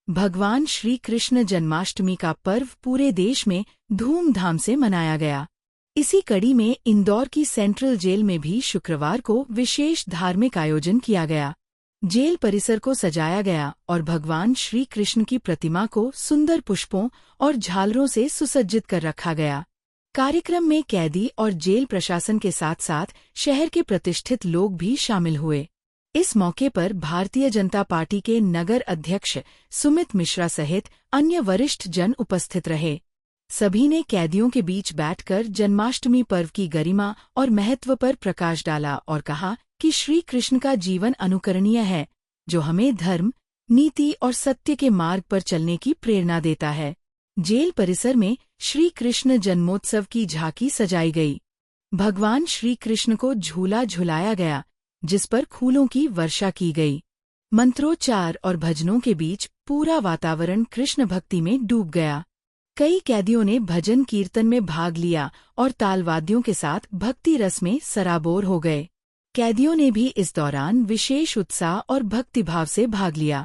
भगवान श्री कृष्ण जन्माष्टमी का पर्व पूरे देश में धूमधाम से मनाया गया। इसी कड़ी में इंदौर की सेंट्रल जेल में भी शुक्रवार को विशेष धार्मिक आयोजन किया गया। जेल परिसर को सजाया गया और भगवान श्री कृष्ण की प्रतिमा को सुंदर पुष्पों और झालरों से सुसज्जित कर रखा गया। कार्यक्रम में कैदी और जेल प्रशासन के साथ साथ शहर के प्रतिष्ठित लोग भी शामिल हुए। इस मौके पर भारतीय जनता पार्टी के नगर अध्यक्ष सुमित मिश्रा सहित अन्य वरिष्ठ जन उपस्थित रहे। सभी ने कैदियों के बीच बैठकर जन्माष्टमी पर्व की गरिमा और महत्व पर प्रकाश डाला और कहा कि श्री कृष्ण का जीवन अनुकरणीय है, जो हमें धर्म, नीति और सत्य के मार्ग पर चलने की प्रेरणा देता है। जेल परिसर में श्री कृष्ण जन्मोत्सव की झांकी सजाई गई। भगवान श्री कृष्ण को झूला झुलाया गया, जिस पर फूलों की वर्षा की गई। मंत्रोच्चार और भजनों के बीच पूरा वातावरण कृष्ण भक्ति में डूब गया। कई कैदियों ने भजन कीर्तन में भाग लिया और तालवाद्यों के साथ भक्ति रस में सराबोर हो गए। कैदियों ने भी इस दौरान विशेष उत्साह और भक्तिभाव से भाग लिया।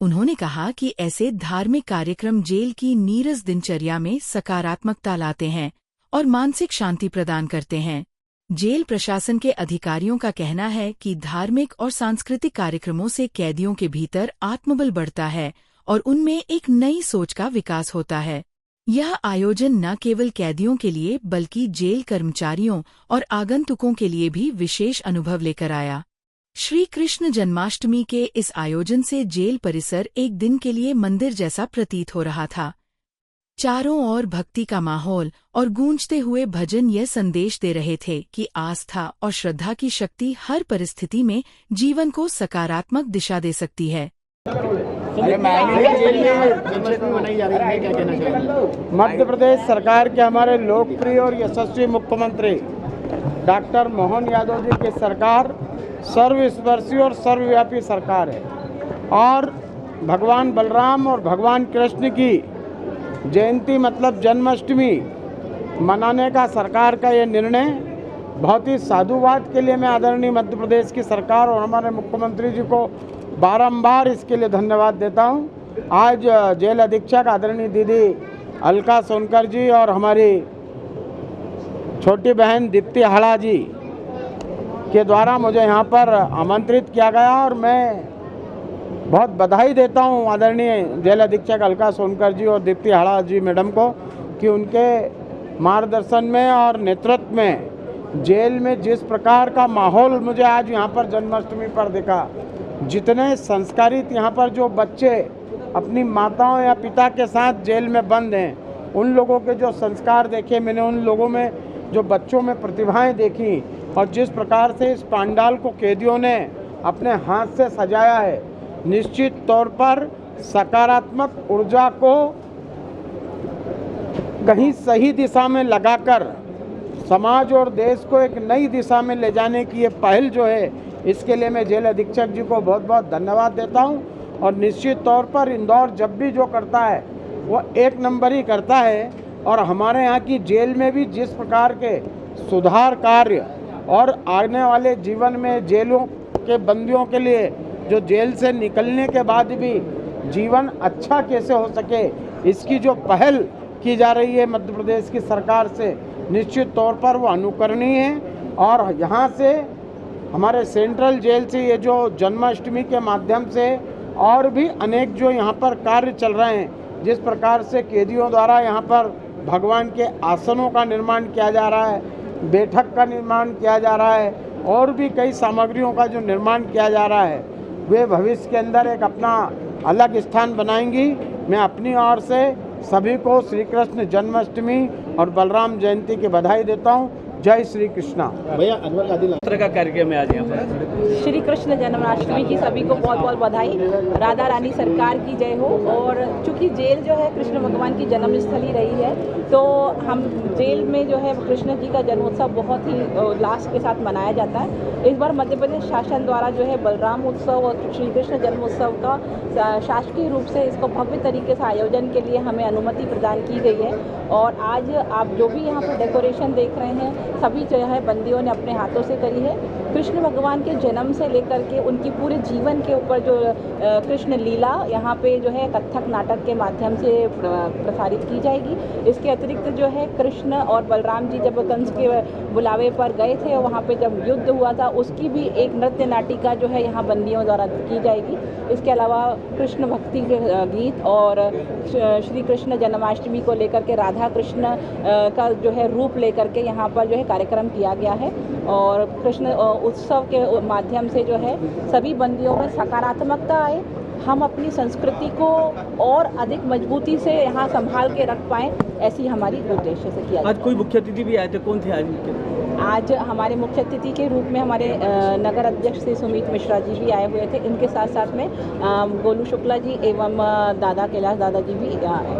उन्होंने कहा कि ऐसे धार्मिक कार्यक्रम जेल की नीरस दिनचर्या में सकारात्मकता लाते हैं और मानसिक शांति प्रदान करते हैं। जेल प्रशासन के अधिकारियों का कहना है कि धार्मिक और सांस्कृतिक कार्यक्रमों से कैदियों के भीतर आत्मबल बढ़ता है और उनमें एक नई सोच का विकास होता है। यह आयोजन न केवल कैदियों के लिए बल्कि जेल कर्मचारियों और आगंतुकों के लिए भी विशेष अनुभव लेकर आया। श्री कृष्ण जन्माष्टमी के इस आयोजन से जेल परिसर एक दिन के लिए मंदिर जैसा प्रतीत हो रहा था। चारों ओर भक्ति का माहौल और गूंजते हुए भजन यह संदेश दे रहे थे कि आस्था और श्रद्धा की शक्ति हर परिस्थिति में जीवन को सकारात्मक दिशा दे सकती है। मध्य प्रदेश सरकार के हमारे लोकप्रिय और यशस्वी मुख्यमंत्री डॉक्टर मोहन यादव जी की सरकार सर्वस्पर्शी और सर्वव्यापी सरकार है और भगवान बलराम और भगवान कृष्ण की जयंती मतलब जन्माष्टमी मनाने का सरकार का ये निर्णय बहुत ही साधुवाद के लिए मैं आदरणीय मध्य प्रदेश की सरकार और हमारे मुख्यमंत्री जी को बारंबार इसके लिए धन्यवाद देता हूँ। आज जेल अधीक्षक आदरणीय दीदी अलका सोनकर जी और हमारी छोटी बहन दीप्ति हाड़ा जी के द्वारा मुझे यहाँ पर आमंत्रित किया गया और मैं बहुत बधाई देता हूँ आदरणीय जेल अधीक्षक अलका सोनकर जी और दीप्ति हाड़ा जी मैडम को कि उनके मार्गदर्शन में और नेतृत्व में जेल में जिस प्रकार का माहौल मुझे आज यहाँ पर जन्माष्टमी पर दिखा, जितने संस्कारित यहाँ पर जो बच्चे अपनी माताओं या पिता के साथ जेल में बंद हैं, उन लोगों के जो संस्कार देखे मैंने, उन लोगों में जो बच्चों में प्रतिभाएं देखी और जिस प्रकार से इस पंडाल को कैदियों ने अपने हाथ से सजाया है, निश्चित तौर पर सकारात्मक ऊर्जा को कहीं सही दिशा में लगाकर समाज और देश को एक नई दिशा में ले जाने की ये पहल जो है, इसके लिए मैं जेल अधीक्षक जी को बहुत बहुत धन्यवाद देता हूं। और निश्चित तौर पर इंदौर जब भी जो करता है वो एक नंबर ही करता है और हमारे यहाँ की जेल में भी जिस प्रकार के सुधार कार्य और आने वाले जीवन में जेलों के बंदियों के लिए जो जेल से निकलने के बाद भी जीवन अच्छा कैसे हो सके, इसकी जो पहल की जा रही है मध्य प्रदेश की सरकार से, निश्चित तौर पर वो अनुकरणीय है। और यहाँ से हमारे सेंट्रल जेल से ये जो जन्माष्टमी के माध्यम से और भी अनेक जो यहाँ पर कार्य चल रहे हैं, जिस प्रकार से कैदियों द्वारा यहाँ पर भगवान के आसनों का निर्माण किया जा रहा है, बैठक का निर्माण किया जा रहा है और भी कई सामग्रियों का जो निर्माण किया जा रहा है, वे भविष्य के अंदर एक अपना अलग स्थान बनाएंगी। मैं अपनी ओर से सभी को श्री कृष्ण जन्माष्टमी और बलराम जयंती की बधाई देता हूँ। जय श्री कृष्णा। भैया अनवर आदिल का कार्यक्रम है आज यहाँ पर। श्री कृष्ण जन्माष्टमी की सभी को बहुत बहुत बधाई। राधा रानी सरकार की जय हो। और चूंकि जेल जो है कृष्ण भगवान की जन्मस्थली रही है, तो हम जेल में जो है कृष्ण जी का जन्मोत्सव बहुत ही उल्लास के साथ मनाया जाता है। इस बार मध्य प्रदेश शासन द्वारा जो है बलराम उत्सव और श्री कृष्ण जन्मोत्सव का शासकीय रूप से इसको भव्य तरीके से आयोजन के लिए हमें अनुमति प्रदान की गई है। और आज आप जो भी यहाँ पर डेकोरेशन देख रहे हैं, सभी जो है बंदियों ने अपने हाथों से करी है। कृष्ण भगवान के जन्म से लेकर के उनकी पूरे जीवन के ऊपर जो कृष्ण लीला यहाँ पे जो है कथक नाटक के माध्यम से प्रसारित की जाएगी। इसके अतिरिक्त जो है कृष्ण और बलराम जी जब कंस के बुलावे पर गए थे, वहाँ पे जब युद्ध हुआ था, उसकी भी एक नृत्य नाटिका जो है यहाँ बंदियों द्वारा की जाएगी। इसके अलावा कृष्ण भक्ति के गीत और श्री कृष्ण जन्माष्टमी को लेकर के राधा कृष्ण का जो है रूप लेकर के यहाँ पर जो है कार्यक्रम किया गया है। और कृष्ण उत्सव के माध्यम से जो है सभी बंदियों में सकारात्मकता आए, हम अपनी संस्कृति को और अधिक मजबूती से यहाँ संभाल के रख पाएँ, ऐसी हमारी उद्देश्य से किया। आज कोई मुख्य अतिथि भी आए थे, कौन थे आज हमारे मुख्य अतिथि के रूप में हमारे नगर अध्यक्ष श्री सुमित मिश्रा जी भी आए हुए थे। इनके साथ साथ में गोलू शुक्ला जी एवं दादा कैलाश दादा जी भी आए।